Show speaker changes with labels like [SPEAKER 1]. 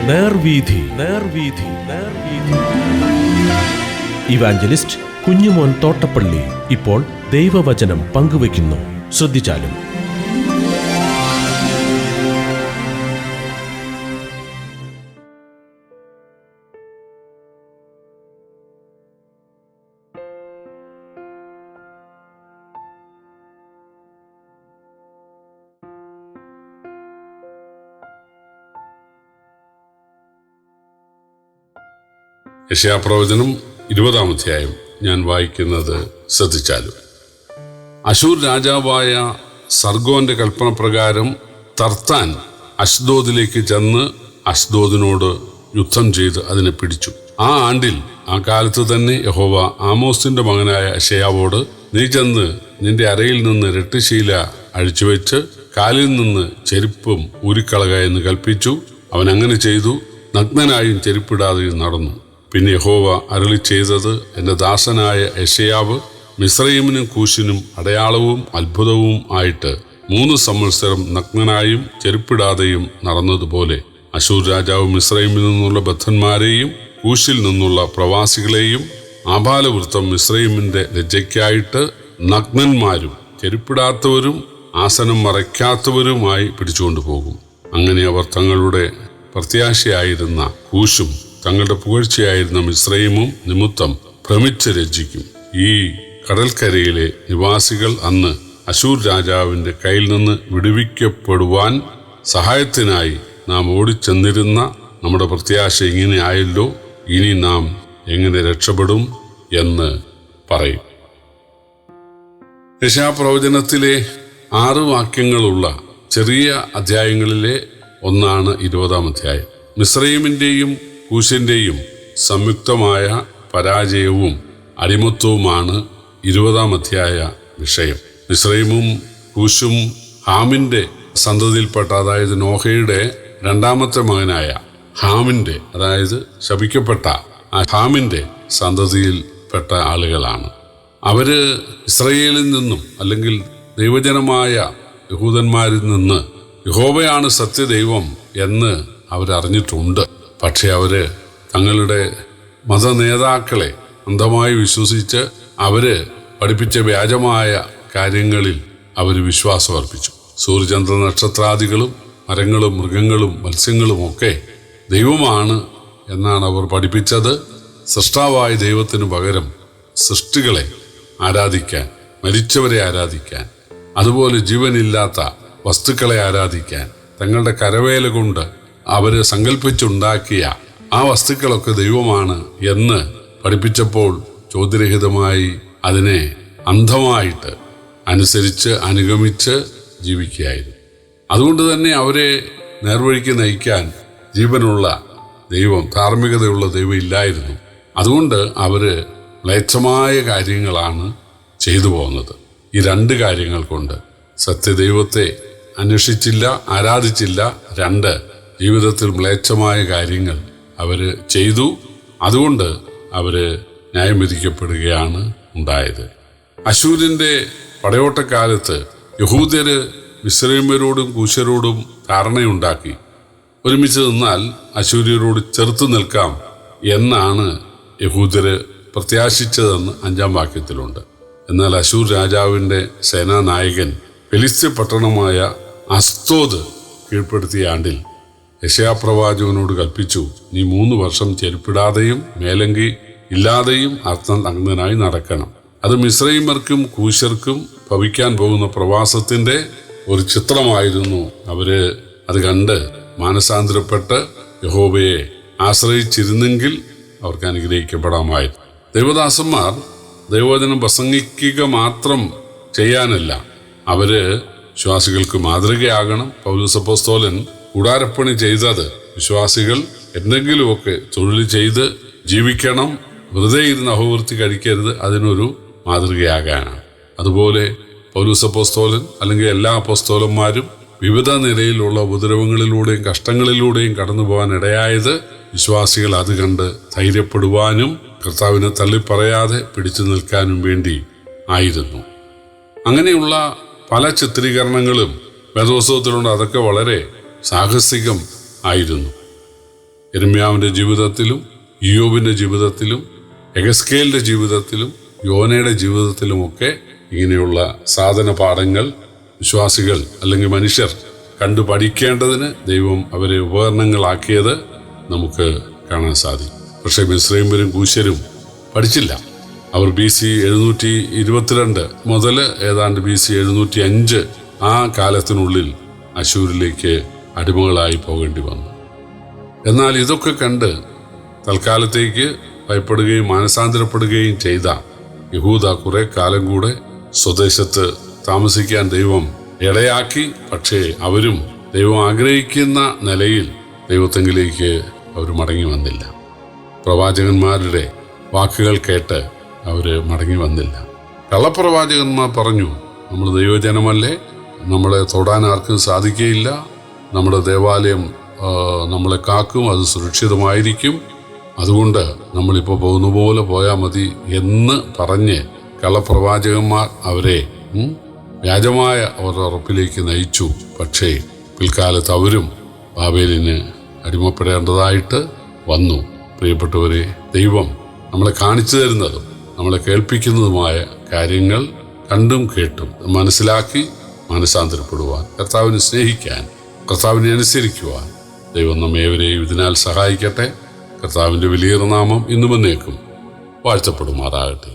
[SPEAKER 1] നേർവീഥി നേർവീഥി നേർവീഥി. Evangelist Kunjumon Thottappally ഇപ്പോൾ ദൈവവചനം പങ്കുവയ്ക്കുന്നു. ശ്രദ്ധിച്ചാലും.
[SPEAKER 2] യെശയ്യാപ്രവചനം 20-ാം അധ്യായം ഞാൻ വായിക്കുന്നത് ശ്രദ്ധിച്ചാലും. അശൂർ രാജാവായ സർഗോന്റെ കൽപ്പന പ്രകാരം തർത്താൻ അശ്ദോദിലേക്ക് ചെന്ന് അശ്ദോദിനോട് യുദ്ധം ചെയ്ത് അതിനെ പിടിച്ചു. ആ ആണ്ടിൽ ആ കാലത്ത് തന്നെ യഹോവ ആമോസിന്റെ മകനായ യെശയ്യാവോട്, നീ ചെന്ന് നിന്റെ അരയിൽ നിന്ന് രട്ടുശീല അഴിച്ചുവെച്ച് കാലിൽ നിന്ന് ചെരുപ്പും ഊരിക്കളക എന്ന് കൽപ്പിച്ചു. അവൻ അങ്ങനെ ചെയ്തു. നഗ്നനായും ചെരുപ്പിടാതെയും നടന്നു. പിന്നെ യഹോവ അരുളി ചെയ്തത്, എൻ്റെ ദാസനായ യെശയ്യാവ് മിസ്രയീമിനും കൂശിനും അടയാളവും അത്ഭുതവും ആയിട്ട് 3 സംവത്സരം നഗ്നനായും ചെരുപ്പിടാതെയും നടന്നതുപോലെ അശൂർ രാജാവ് മിസ്രയീമിൽ നിന്നുള്ള ബദ്ധന്മാരെയും കൂശിൽ നിന്നുള്ള പ്രവാസികളെയും ആബാലവൃത്തം മിസ്രയീമിന്റെ ലജ്ജയ്ക്കായിട്ട് നഗ്നന്മാരും ചെരുപ്പിടാത്തവരും ആസനം മറയ്ക്കാത്തവരുമായി പിടിച്ചുകൊണ്ടുപോകും. അങ്ങനെ അവർ തങ്ങളുടെ പ്രത്യാശയായിരുന്ന കൂശും തങ്ങളുടെ പുകഴ്ചയായിരുന്ന മിസ്രയീമും നിമിത്തം ഭ്രമിച്ച് ലജ്ജിക്കും. ഈ കടൽക്കരയിലെ നിവാസികൾ അന്ന് അശൂർ രാജാവിന്റെ കയ്യിൽ നിന്ന് വിടുവിക്കപ്പെടുവാൻ സഹായത്തിനായി നാം ഓടിച്ചെന്നിരുന്ന നമ്മുടെ പ്രത്യാശ ഇങ്ങനെ ആയല്ലോ, ഇനി നാം എങ്ങനെ രക്ഷപ്പെടും എന്ന് പറയും. യെശയ്യാപ്രവചനത്തിലെ 6 വാക്യങ്ങളുള്ള ചെറിയ അധ്യായങ്ങളിലെ ഒന്നാണ് 20-ാം അധ്യായം. മിസ്രയീമിന്റെയും കൂശിന്റെയും സംയുക്തമായ പരാജയവും അടിമത്വവുമാണ് 20-ാം അധ്യായ വിഷയം. മിസ്രയീമും കൂശും ഹാമിന്റെ സന്തതിയിൽപ്പെട്ട, അതായത് നോഹയുടെ 2ാമത്തെ മകനായ ഹാമിന്റെ, അതായത് ശപിക്കപ്പെട്ട ആ ഹാമിന്റെ സന്തതിയിൽപ്പെട്ട ആളുകളാണ്. അവര് ഇസ്രയേലിൽ നിന്നും അല്ലെങ്കിൽ ദൈവജനമായ യഹൂദന്മാരിൽ നിന്ന് യഹോവയാണ് സത്യദൈവം എന്ന് അവരറിഞ്ഞിട്ടുണ്ട്. പക്ഷെ അവര് തങ്ങളുടെ മതനേതാക്കളെ അന്ധമായി വിശ്വസിച്ച് അവര് പഠിപ്പിച്ച വ്യാജമായ കാര്യങ്ങളിൽ അവർ വിശ്വാസം അർപ്പിച്ചു. സൂര്യചന്ദ്ര നക്ഷത്രാദികളും മരങ്ങളും മൃഗങ്ങളും മത്സ്യങ്ങളും ഒക്കെ ദൈവമാണ് എന്നാണ് അവർ പഠിപ്പിച്ചത്. സൃഷ്ടാവായ ദൈവത്തിന് പകരം സൃഷ്ടികളെ ആരാധിക്കാൻ, മരിച്ചവരെ ആരാധിക്കാൻ, അതുപോലെ ജീവനില്ലാത്ത വസ്തുക്കളെ ആരാധിക്കാൻ, തങ്ങളുടെ കരവേല കൊണ്ട് അവര് സങ്കല്പിച്ചുണ്ടാക്കിയ ആ വസ്തുക്കളൊക്കെ ദൈവമാണ് എന്ന് പഠിപ്പിച്ചപ്പോൾ ചോദ്യരഹിതമായി അതിനെ അന്ധമായിട്ട് അനുസരിച്ച് അനുഗമിച്ച് ജീവിക്കുകയായിരുന്നു. അതുകൊണ്ട് തന്നെ അവരെ നേർവഴിക്ക് നയിക്കാൻ ജീവനുള്ള ദൈവം, ധാർമ്മികതയുള്ള ദൈവം ഇല്ലായിരുന്നു. അതുകൊണ്ട് അവര് മ്ലേച്ഛമായ കാര്യങ്ങളാണ് ചെയ്തു പോകുന്നത്. ഈ 2 കാര്യങ്ങൾ കൊണ്ട് സത്യദൈവത്തെ അന്വേഷിച്ചില്ല, ആരാധിച്ചില്ല. 2, ജീവിതത്തിൽ മ്ലേച്ഛമായ കാര്യങ്ങൾ അവര് ചെയ്തു. അതുകൊണ്ട് അവര് ന്യായം വിധിക്കപ്പെടുകയാണ് ഉണ്ടായത്. അശൂരിന്റെ പടയോട്ടക്കാലത്ത് യഹൂദര് മിസ്രയീമ്യരോടും കൂശ്യരോടും ധാരണയുണ്ടാക്കി ഒരുമിച്ച് നിന്നാൽ അശൂര്യരോട് ചെറുത്തു നിൽക്കാം എന്നാണ് യഹൂദര് പ്രത്യാശിച്ചതെന്ന് 5-ാം വാക്യത്തിലുണ്ട്. എന്നാൽ അശൂർ രാജാവിന്റെ സേനാനായകൻ ഫെലിസ്ത്യ പട്ടണമായ അസ്തോദ് കീഴ്പ്പെടുത്തിയ ആണ്ടിൽ യെശയ്യാപ്രവാചകനോട് കൽപ്പിച്ചു, നീ 3 വർഷം ചെരുപ്പിടാതെയും മേലങ്കി ഇല്ലാതെയും അർത്ഥനഗ്നനായി നടക്കണം. അത് മിസ്രയീമ്യർക്കും കൂശ്യർക്കും ഭവിക്കാൻ പോകുന്ന പ്രവാസത്തിന്റെ ഒരു ചിത്രമായിരുന്നു. അവര് അത് കണ്ട് മാനസാന്തരപ്പെട്ട് യഹോവയെ ആശ്രയിച്ചിരുന്നെങ്കിൽ അവർക്ക് അനുഗ്രഹിക്കപ്പെടാമായിരുന്നു. ദൈവദാസന്മാർ ദൈവവചനം പ്രസംഗിക്കുക മാത്രം ചെയ്യാനല്ല, അവര് വിശ്വാസികൾക്ക് മാതൃകയാകണം. പൗലോസ് അപ്പോസ്തലൻ കൂടാരപ്പണി ചെയ്തത് വിശ്വാസികൾ എന്തെങ്കിലുമൊക്കെ തൊഴിൽ ചെയ്ത് ജീവിക്കണം, വെറുതെ ഇരുന്ന് അഹോവൃത്തി കഴിക്കരുത്, അതിനൊരു മാതൃകയാകാനാണ്. അതുപോലെ പൗലോസ് അപ്പോസ്തലൻ അല്ലെങ്കിൽ എല്ലാ അപ്പോസ്തലന്മാരും വിവിധ നിലയിലുള്ള ഉപദ്രവങ്ങളിലൂടെയും കഷ്ടങ്ങളിലൂടെയും കടന്നു പോകാൻ ഇടയായത് വിശ്വാസികൾ അത് കണ്ട് ധൈര്യപ്പെടുവാനും കർത്താവിനെ തള്ളിപ്പറയാതെ പിടിച്ചു നിൽക്കാനും വേണ്ടി ആയിരുന്നു. അങ്ങനെയുള്ള പല ചിത്രീകരണങ്ങളും വേദപുസ്തകത്തിലുണ്ട്. അതൊക്കെ വളരെ സാഹസികം ആയിരുന്നു. യിരെമ്യാവിൻ്റെ ജീവിതത്തിലും ഇയ്യോബിൻ്റെ ജീവിതത്തിലും എഗസ്കേലിൻ്റെ ജീവിതത്തിലും യോനയുടെ ജീവിതത്തിലുമൊക്കെ ഇങ്ങനെയുള്ള സാധന പാഠങ്ങൾ വിശ്വാസികൾ അല്ലെങ്കിൽ മനുഷ്യർ കണ്ടു പഠിക്കേണ്ടതിന് ദൈവം അവരെ ഉപകരണങ്ങളാക്കിയത് നമുക്ക് കാണാൻ സാധിക്കും. പക്ഷേ മിസ്രൈമ്യരും കൂശ്യരും പഠിച്ചില്ല. അവർ BC 722 മുതൽ ഏതാണ്ട് BC 705 ആ കാലത്തിനുള്ളിൽ അശൂരിലേക്ക് അടിമകളായി പോകേണ്ടി വന്നു. എന്നാൽ ഇതൊക്കെ കണ്ട് തൽക്കാലത്തേക്ക് ഭയപ്പെടുകയും മാനസാന്തരപ്പെടുകയും ചെയ്ത യഹൂദ കുറെ കാലം കൂടെ സ്വദേശത്ത് താമസിക്കാൻ ദൈവം ഇടയാക്കി. പക്ഷേ അവരും ദൈവം ആഗ്രഹിക്കുന്ന നിലയിൽ ദൈവത്തെങ്കിലേക്ക് അവർ മടങ്ങി വന്നില്ല. പ്രവാചകന്മാരുടെ വാക്കുകൾ കേട്ട് അവർ മടങ്ങി വന്നില്ല. കള്ളപ്രവാചകന്മാർ പറഞ്ഞു, നമ്മൾ ദൈവജനമല്ലേ, നമ്മളെ തൊടാൻ ആർക്കും സാധിക്കുകയില്ല, നമ്മുടെ ദേവാലയം നമ്മളെ കാക്കും, അത് സുരക്ഷിതമായിരിക്കും, അതുകൊണ്ട് നമ്മളിപ്പോൾ പോകുന്ന പോലെ പോയാൽ മതി എന്ന് പറഞ്ഞ് കള്ളപ്രവാചകന്മാർ അവരെ വ്യാജമായ അവരുടെ ഉറപ്പിലേക്ക് നയിച്ചു. പക്ഷേ പിൽക്കാലത്ത് അവരും ബാബേലിന് അടിമപ്പെടേണ്ടതായിട്ട് വന്നു. പ്രിയപ്പെട്ടവരെ, ദൈവം നമ്മളെ കാണിച്ചു തരുന്നതും നമ്മളെ കേൾപ്പിക്കുന്നതുമായ കാര്യങ്ങൾ കണ്ടും കേട്ടും മനസ്സിലാക്കി മാനസാന്തരപ്പെടുവാൻ, കർത്താവിനെ സ്നേഹിക്കാൻ, കർത്താവിനെ അനുസരിക്കുവാൻ ദൈവം നമ്മേവരെയും ഇതിനാൽ സഹായിക്കട്ടെ. കർത്താവിൻ്റെ വലിയ നാമം ഇന്നും എന്നേക്കും വാഴ്ത്തപ്പെടുമാറാകട്ടെ.